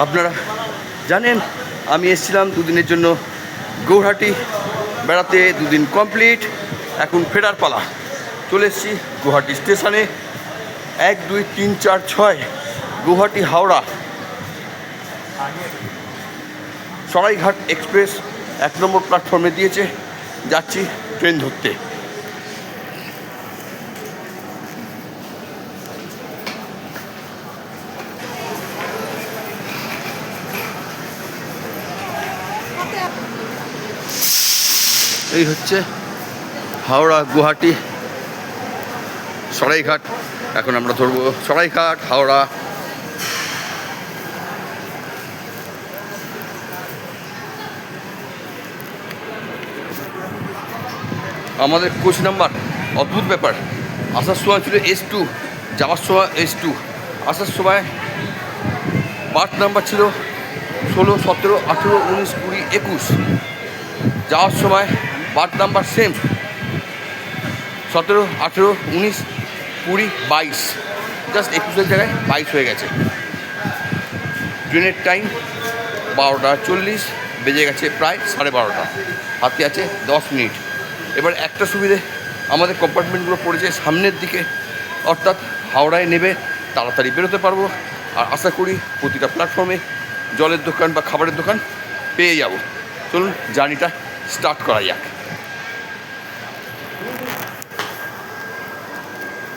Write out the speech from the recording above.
আপনারা জানেন আমি এসেছিলাম দুদিনের জন্য গৌহাটি বেড়াতে, দুদিন কমপ্লিট, এখন ফেরার পালা। চলে এসেছি গৌহাটি স্টেশনে। 1 2 3 4 6 গৌহাটি হাওড়া সরাইঘাট এক্সপ্রেস 1 নম্বর প্ল্যাটফর্মে দিয়েছে, যাচ্ছি ট্রেন ধরতে। এই হচ্ছে হাওড়া গুয়াহাটি সরাইঘাট। এখন আমরা ধরবো সরাইঘাট হাওড়া। আমাদের কোচ নাম্বার অদ্ভুত ব্যাপার, আসার সময় ছিল S2, যাওয়ার সময় S2। আসার সময় বার্থ নাম্বার ছিল 16 17 18 19 20 21। যাওয়ার সময় বার্থ নাম্বার সেম 17 18 19 20 22, জাস্ট 21-এর জায়গায় 22 হয়ে গেছে। ট্রেনের টাইম 12টা 40 বেজে গেছে, প্রায় 12:30। হাতে আছে 10 মিনিট। এবার একটা সুবিধে, আমাদের কম্পার্টমেন্টগুলো পড়েছে সামনের দিকে, অর্থাৎ হাওড়ায় নেবে তাড়াতাড়ি বেরোতে পারবো। আর আশা করি প্রতিটা প্ল্যাটফর্মে জলের দোকান বা খাবারের দোকান পেয়ে যাব। চলুন জার্নিটা স্টার্ট করা যাক।